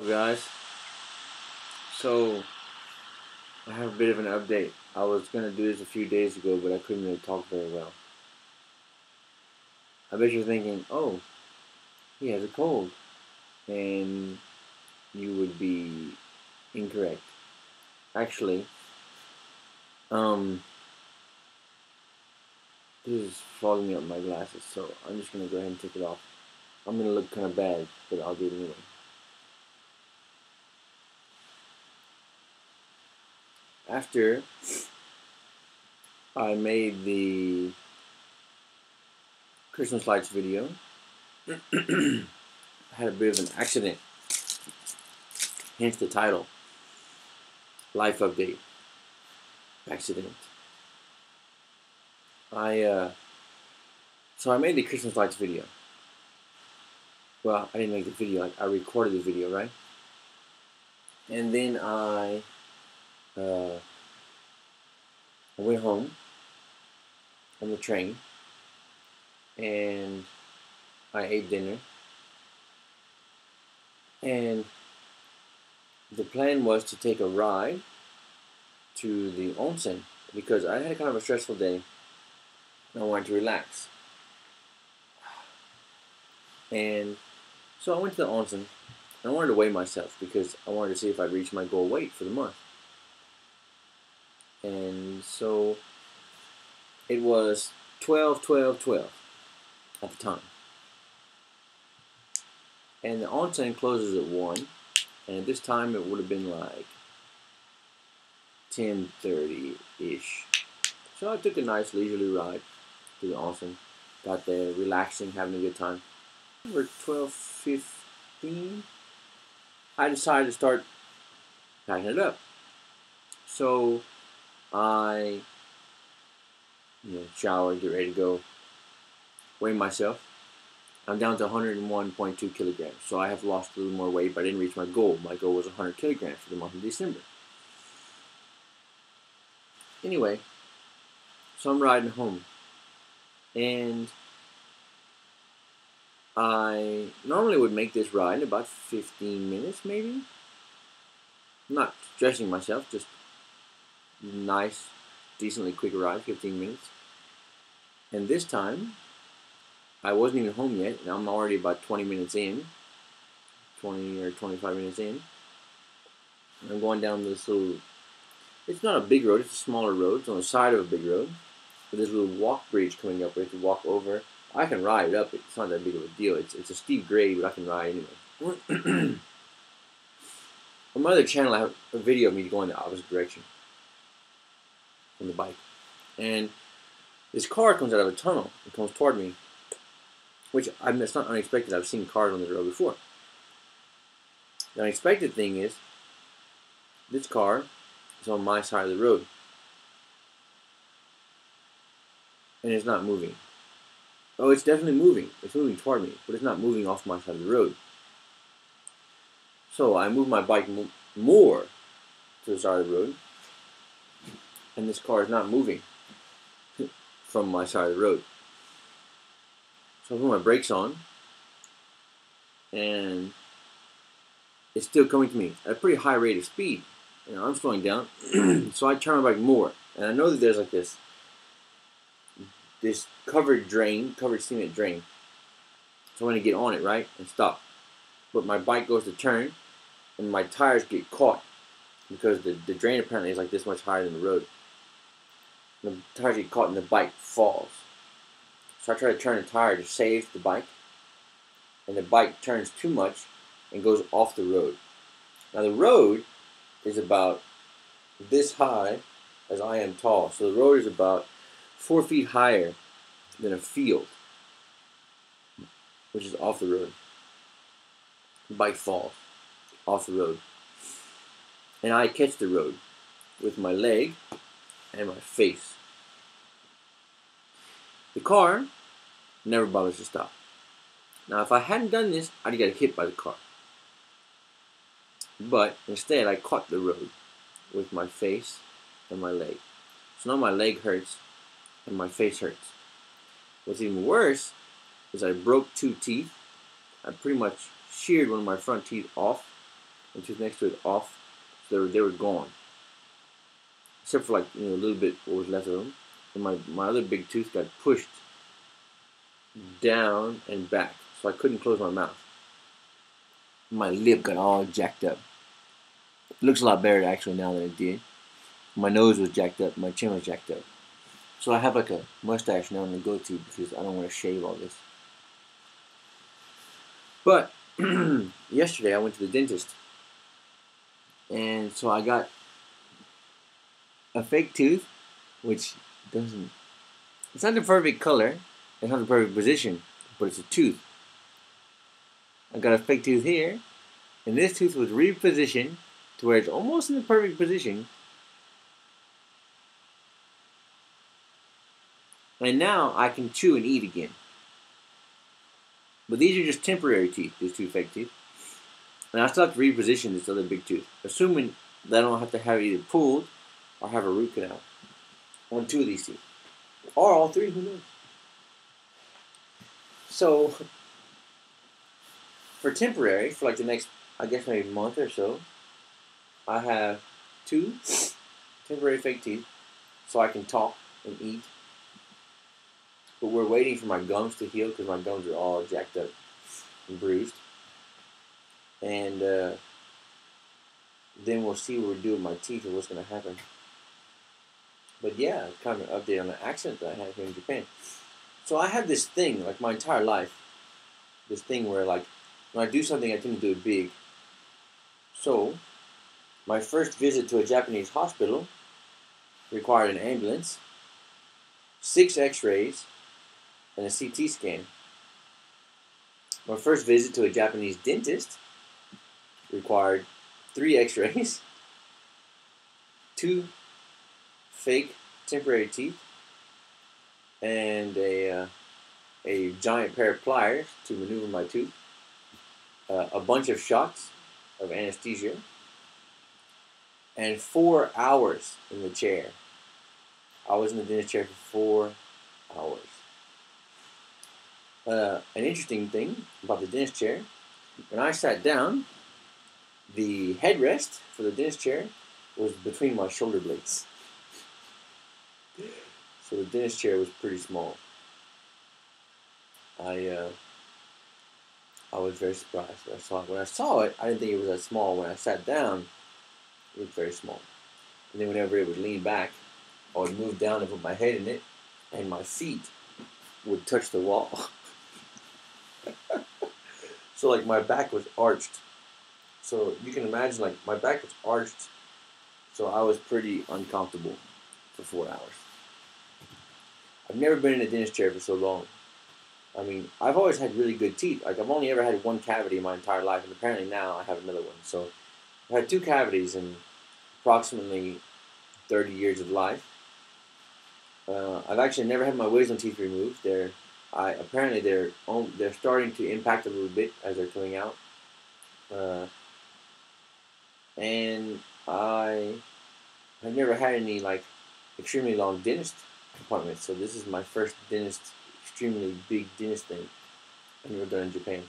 Guys, so I have a bit of an update. I was gonna do this a few days ago, but I couldn't really talk very well. I bet you're thinking, oh, he has a cold, and you would be incorrect. Actually, um, this is fogging up my glasses, so I'm just gonna go ahead and take it off. I'm gonna look kind of bad, but I'll do it anyway. After I made the Christmas lights video, I had a bit of an accident, hence the title, Life Update, Accident. So I made the Christmas lights video. Well, I didn't make the video, I recorded the video, right? And then I went home on the train, and I ate dinner, and the plan was to take a ride to the onsen because I had kind of a stressful day and I wanted to relax. And so I went to the onsen and I wanted to weigh myself because I wanted to see if I'd reach my goal weight for the month. And so it was 12, 12, 12 at the time. And the onsen closes at 1, and at this time it would have been like 10:30-ish. So I took a nice leisurely ride to the onsen, got there, relaxing, having a good time. Over 12:15, I decided to start packing it up. So I shower, get ready to go, weigh myself. I'm down to 101.2 kilograms, so I have lost a little more weight, but I didn't reach my goal. My goal was 100 kilograms for the month of December. Anyway, so I'm riding home, and I normally would make this ride in about 15 minutes, maybe. I'm not stressing myself, just nice, decently quick ride, 15 minutes. And this time, I wasn't even home yet, and I'm already about 20 minutes in, 20 or 25 minutes in. And I'm going down this little, it's not a big road, it's a smaller road. It's on the side of a big road. With this little walk bridge coming up, we have to walk over. I can ride up, it's not that big of a deal. It's a steep grade, but I can ride anyway. On my other channel, I have a video of me going the opposite direction on the bike. And this car comes out of a tunnel and comes toward me, which it's not unexpected. I've seen cars on the road before. The unexpected thing is, this car is on my side of the road. And it's not moving. Oh, it's definitely moving. It's moving toward me, but it's not moving off my side of the road. So I move my bike more to the side of the road, and this car is not moving from my side of the road. So I put my brakes on, and it's still coming to me at a pretty high rate of speed. I'm slowing down, so I turn my bike more, and I know that there's like this covered cement drain. So I'm going to get on it, right, and stop. But my bike goes to turn, and my tires get caught because the drain apparently is like this much higher than the road. The tires get caught and the bike falls. So I try to turn the tire to save the bike, and the bike turns too much and goes off the road. Now the road is about this high as I am tall. So the road is about 4 feet higher than a field, which is off the road. The bike falls off the road, and I catch the road with my leg and my face. The car never bothers to stop. Now, if I hadn't done this, I'd get hit by the car. But instead, I caught the road with my face and my leg. So now my leg hurts and my face hurts. What's even worse is I broke 2 teeth. I pretty much sheared one of my front teeth off, and tooth next to it off. So they were gone, except for like a little bit what was left of them. And my other big tooth got pushed down and back, so I couldn't close my mouth. My lip got all jacked up. It looks a lot better actually now than it did. My nose was jacked up, my chin was jacked up. So I have like a mustache now and a goatee because I don't want to shave all this. But yesterday I went to the dentist, and so I got a fake tooth, which doesn't. It's not the perfect color, it's not the perfect position, but it's a tooth. I got a fake tooth here, and this tooth was repositioned to where it's almost in the perfect position. And now I can chew and eat again. But these are just temporary teeth, these two fake teeth. And I still have to reposition this other big tooth, assuming that I don't have to have it either pulled or have a root canal on two of these teeth. Or all three, who knows? So, for temporary, for like the next, I guess maybe month or so, I have two temporary fake teeth so I can talk and eat. But we're waiting for my gums to heal because my gums are all jacked up and bruised. And then we'll see what we do with my teeth and what's going to happen. But yeah, it's kind of an update on the accident that I had here in Japan. So I had this thing, like my entire life, this thing where like, when I do something, I tend to do it big. So, my first visit to a Japanese hospital required an ambulance, 6 x-rays, and a CT scan. My first visit to a Japanese dentist required 3 x-rays, 2 fake temporary teeth, and a giant pair of pliers to maneuver my tooth, a bunch of shots of anesthesia, and 4 hours in the chair. I was in the dentist chair for 4 hours. An interesting thing about the dentist chair, when I sat down, the headrest for the dentist chair was between my shoulder blades. So the dentist chair was pretty small. I was very surprised when I saw it. When I saw it, I didn't think it was that small. When I sat down, it looked very small. And then whenever it would lean back, I would move down and put my head in it, and my feet would touch the wall. So like my back was arched. So you can imagine like my back was arched. So I was pretty uncomfortable for 4 hours. I've never been in a dentist chair for so long. I mean, I've always had really good teeth. Like, I've only ever had one cavity in my entire life, and apparently now I have another one. So, I've had 2 cavities in approximately 30 years of life. I've actually never had my wisdom teeth removed. Apparently they're starting to impact a little bit as they're coming out. And I've never had any like extremely long dentist appointments. So this is my first extremely big dentist thing I've ever done in Japan.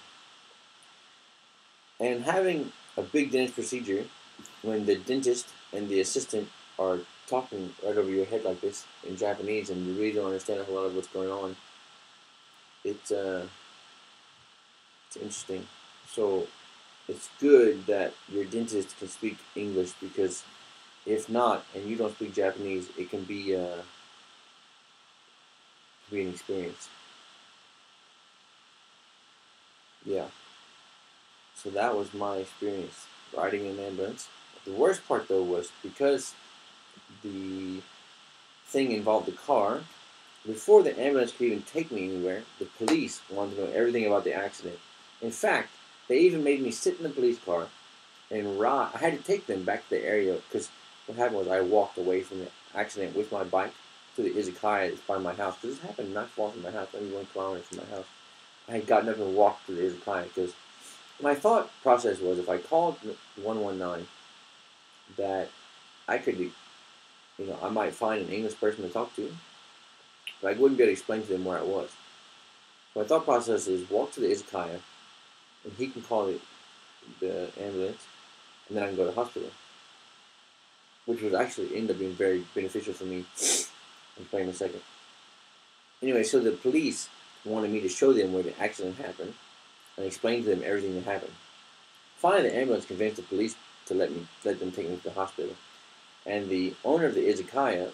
And having a big dentist procedure when the dentist and the assistant are talking right over your head like this in Japanese and you really don't understand a whole lot of what's going on, it's interesting. So it's good that your dentist can speak English, because if not, and you don't speak Japanese, it can be an experience. Yeah. So that was my experience riding in an ambulance. The worst part though was because the thing involved the car. Before the ambulance could even take me anywhere, the police wanted to know everything about the accident. In fact, they even made me sit in the police car and ride. I had to take them back to the area, because what happened was I walked away from the accident with my bike to the izakaya that's by my house. Because this happened not far from my house, only 1 kilometer from my house. I had gotten up and walked to the izakaya because my thought process was, if I called 119, that I could, I might find an English person to talk to, but I wouldn't be able to explain to them where I was. My thought process is walk to the izakaya, and he can call the ambulance, and then I can go to the hospital, which would actually end up being very beneficial for me. I'll explain in a second. Anyway, so the police wanted me to show them where the accident happened and explain to them everything that happened. Finally, the ambulance convinced the police to let them take me to the hospital. And the owner of the izakaya,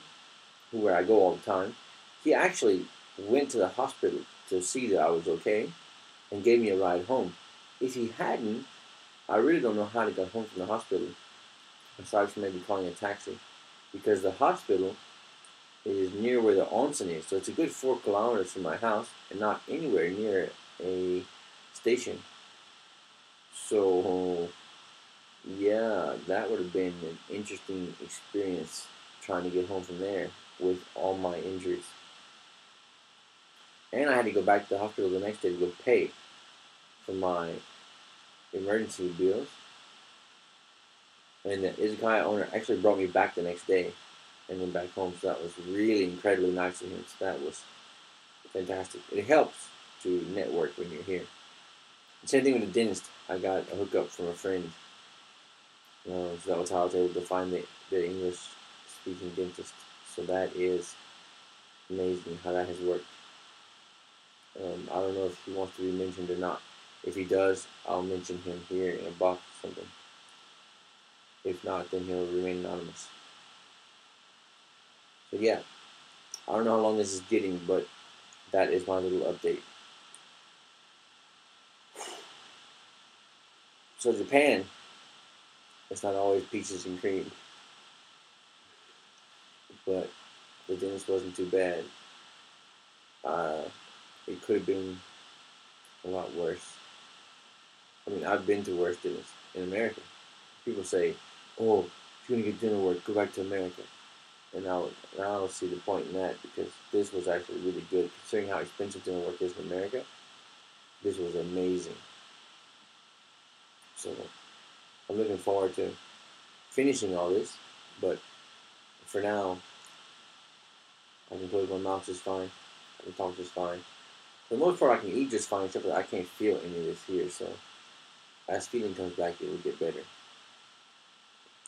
where I go all the time, he actually went to the hospital to see that I was okay and gave me a ride home. If he hadn't, I really don't know how to get home from the hospital, aside from maybe calling a taxi, because the hospital is near where the onsen is, so it's a good 4 kilometers from my house and not anywhere near a station. So yeah, that would have been an interesting experience trying to get home from there with all my injuries. And I had to go back to the hospital the next day to go pay for my emergency bills. And the izakaya owner actually brought me back the next day and then back home, so that was really incredibly nice of him. So that was fantastic. It helps to network when you're here. Same thing with the dentist. I got a hookup from a friend. So that was how I was able to find the English-speaking dentist. So that is amazing how that has worked. I don't know if he wants to be mentioned or not. If he does, I'll mention him here in a box or something. If not, then he'll remain anonymous. So yeah, I don't know how long this is getting, but that is my little update. So Japan, it's not always peaches and cream, but the dentist wasn't too bad. It could have been a lot worse. I mean, I've been to worse dentists in America. People say, "Oh, if you're gonna get dental work, go back to America." And I don't see the point in that, because this was actually really good. Considering how expensive dental work is in America, this was amazing. So I'm looking forward to finishing all this, but for now, I can close my mouth just fine. I can talk just fine. For the most part, I can eat just fine, except that I can't feel any of this here. So as feeling comes back, it will get better.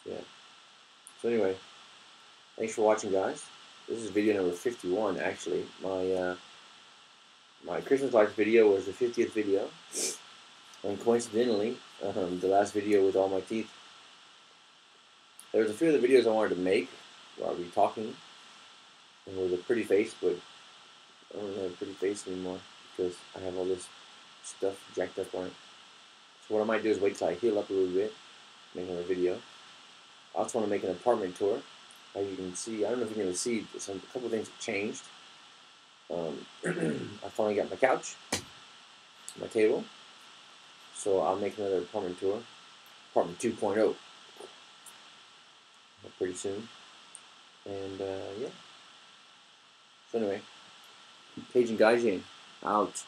Yeah. So anyway, thanks for watching, guys. This is video number 51, actually. My Christmas lights video was the 50th video, and coincidentally, the last video with all my teeth. There was a few of the videos I wanted to make while we were talking, and with a pretty face, but I don't have a pretty face anymore because I have all this stuff jacked up on it. So what I might do is wait till I heal up a little bit, make another video. I also want to make an apartment tour. As you can see, I don't know if you can see, a couple of things have changed. I finally got my couch, my table, so I'll make another apartment tour, apartment 2.0, pretty soon. And yeah. So anyway, TheCajunGaijin out.